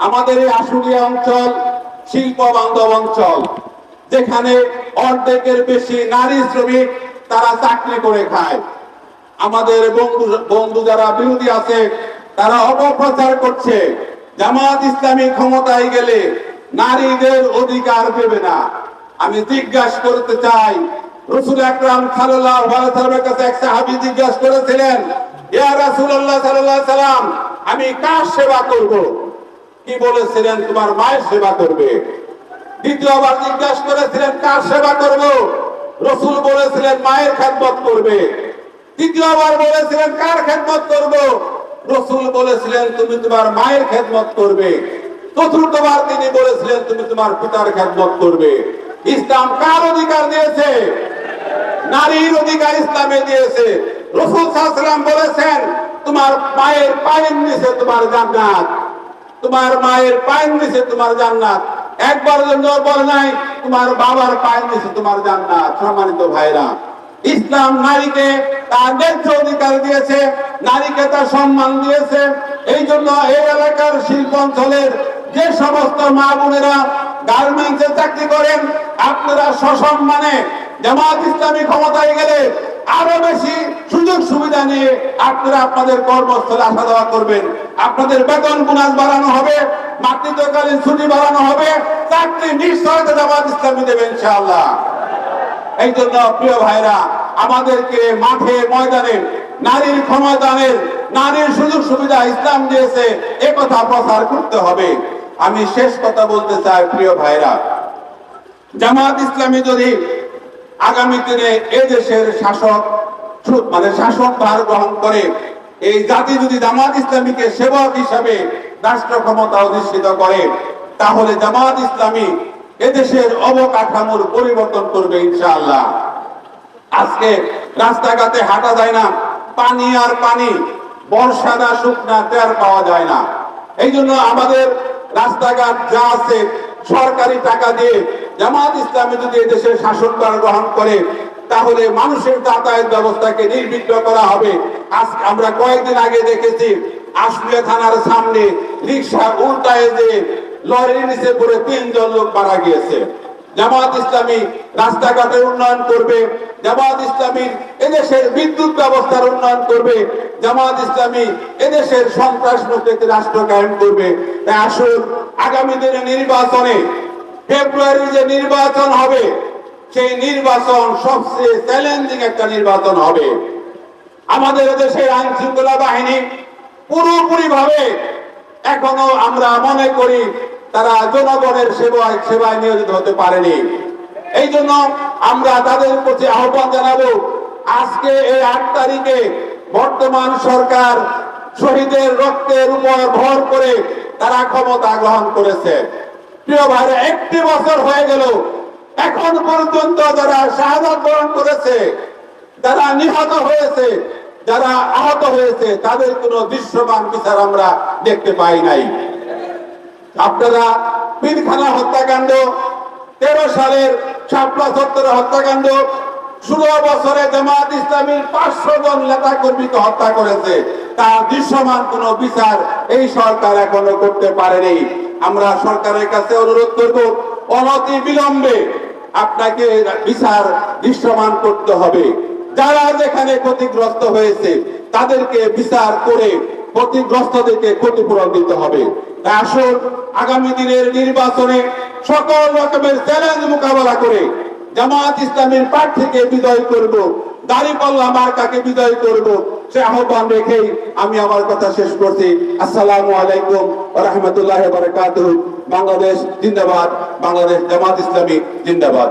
আমাদের এই আশুলিয়া অঞ্চল শিল্প বান্ধব অঞ্চল, যেখানে অর্ধেকের বেশি নারী শ্রমিক তারা চাকরি করে খায়। আমাদের বন্ধু যারা বিরোধী আছে তারা অপপ্রচার করছে জামাত ইসলামী ক্ষমতায় গেলে নারীদের অধিকার দেবে না। আমি জিজ্ঞাসা করতে চাই, রাসূল আকরাম সাল্লাল্লাহু আলাইহি ওয়াসাল্লামের কাছে এক সাহাবী জিজ্ঞাসা করেছিলেন, ইয়া রাসূলুল্লাহ সাল্লাল্লাহু আলাইহি সাল্লাম, আমি কার সেবা করব? কি বলেছিলেন? তোমার মায়ের সেবা করবে। দ্বিতীয়বার জিজ্ঞাসা করেছিলেন, কার সেবা করব? রাসূল বলেছিলেন, মায়ের খেদমত করবে। তৃতীয়বার বলেছিলেন, কার খেদমত করব? রাসূল বলেছিলেন, তুমি তোমার মায়ের খেদমত করবে। চতুর্থবার তিনি বলেছিলেন, তুমি তোমার পিতার খেদমত করবে। ইসলাম কার অধিকার দিয়েছে? নারীর অধিকার ইসলামে দিয়েছে। রাসূল সাল্লাল্লাহু আলাইহি ওয়াসাল্লাম বলেছেন, তোমার মায়ের পায়ের নিচে তোমার জান্নাত, তোমার মায়ের পায়ের নিচে তোমার জান্নাত। একবার জন্য বলে নাই তোমার বাবার পায়ের নিচে তোমার জান্নাত। সম্মানিত ভাইরা, ইসলাম নারীকে তার ন্যায্য অধিকার দিয়েছে, নারীকে তার সম্মান দিয়েছে। এই জন্য এই এলাকার শিল্প অঞ্চলের যে সমস্ত মা বোনেরা গার্মেন্টসে চাকরি করেন, আপনারা সসম্মানে জামাত ইসলামী ক্ষমতায় গেলে আরো বেশি সুযোগ সুবিধা নিয়ে আপনারা আপনাদের কর্মস্থলে আসা যাওয়া করবেন। আপনাদের বেতন বোনাস বাড়ানো হবে, মাতৃত্বকালীন ছুটি বাড়ানো হবে, চাকরি নিশ্চয়তা জামাত ইসলামী দেবে ইনশাআল্লাহ। এই জন্য প্রিয় ভাইরা, আমাদেরকে মাঠে ময়দানে নারীর ক্ষমতায়নের, নারীর সুযোগ সুবিধা ইসলাম দিয়েছে এ কথা প্রচার করতে হবে। আমি শেষ কথা বলতে চাই, প্রিয় ভাইরা, জামাত ইসলামী যদি আগামী দিনে এই দেশের শাসনভার গ্রহণ করে, এই জাতি যদি জামাত ইসলামীকে সেবক হিসাবে রাষ্ট্র ক্ষমতা অধিষ্ঠিত করে, তাহলে জামাত ইসলামী এদেশের অবকাঠামোর পরিবর্তন করবে ইনশাআল্লাহ। আজকে রাস্তাঘাটে হাঁটা যায় না, পানি আর পানি, বর্ষা না শুকনা টের পাওয়া যায় না। এই জন্য আমাদের রাস্তাঘাট যা আছে সরকারি টাকা দিয়ে জামাত ইসলামী যদি এদেশের শাসনভার গ্রহণ করে, তাহলে মানুষের যাতায়াত ব্যবস্থাকে নির্বিঘ্ন করা হবে। আজ আমরা কয়েকদিন আগে দেখেছি আশুলিয়া থানার সামনে রিকশা উল্টায় যে লরির নিচে পড়ে 3 জন লোক মারা গিয়েছে। জামাত ইসলামী রাস্তাঘাটের উন্নয়ন করবে, জামাত ইসলামী এদেশের বিদ্যুৎ ব্যবস্থার উন্নয়ন করবে, জামাত ইসলামী এদেশের সন্ত্রাস মুক্ত একটি রাষ্ট্র কায়েম করবে। তাই আসুন, আগামী দিনে নির্বাচনে, ফেব্রুয়ারি যে নির্বাচন হবে, সেই নির্বাচন সবচেয়ে চ্যালেঞ্জিং একটা নির্বাচন হবে। আমাদের দেশের আইন শৃঙ্খলা বাহিনী পুরোপুরি ভাবে এখনো আমরা মনে করি তারা জনগণের সেবায় নিয়োজিত হতে পারেনি। এই জন্য আমরা তাদের প্রতি আহ্বান জানাবো, আজকে এই 8 তারিখে বর্তমান সরকার শহীদের রক্তের উপর ভর করে তারা ক্ষমতা গ্রহণ করেছে। প্রিয় ভাইরা, 1 বছর হয়ে গেল, এখন পর্যন্ত যারা শাহাদাত বরণ করেছে, যারা নিহত হয়েছে, যারা আহত হয়েছে, তাদের কোনো দৃশ্যমান বিচার আমরা দেখতে পাই নাই। আপনারা পীরখানা হত্যাকাণ্ড, 13 সালের শাপলা চত্বরে হত্যাকাণ্ড, 16 বছরে জামাত ইসলামীর 500 জন নেতা কর্মীকে হত্যা করেছে, তার দৃশ্যমান কোনো বিচার এই সরকার এখনো করতে পারেনি। আমরা সরকারের কাছে অনুরোধ করব, অনতি বিলম্বে আপনাকে বিচার দৃশ্যমান করতে হবে। যারা যেখানে ক্ষতিগ্রস্ত হয়েছে তাদেরকে বিচার করে ক্ষতিগ্রস্তদেরকে ক্ষতিপূরণ দিতে হবে। তাই আসুন, আগামী দিনের নির্বাচনে সকল রকমের চ্যালেঞ্জ মোকাবেলা করে জামাত ইসলামীর প্রার্থীকে বিজয় করব, দাঁড়িপাল্লা মার্কাকে বিজয় করব, সে আহ্বান রেখেই আমি আমার কথা শেষ করছি। আসসালামু আলাইকুম ওয়া রাহমাতুল্লাহি ওয়া বারাকাতুহু। বাংলাদেশ জিন্দাবাদ, বাংলাদেশ জামাত ইসলামী জিন্দাবাদ।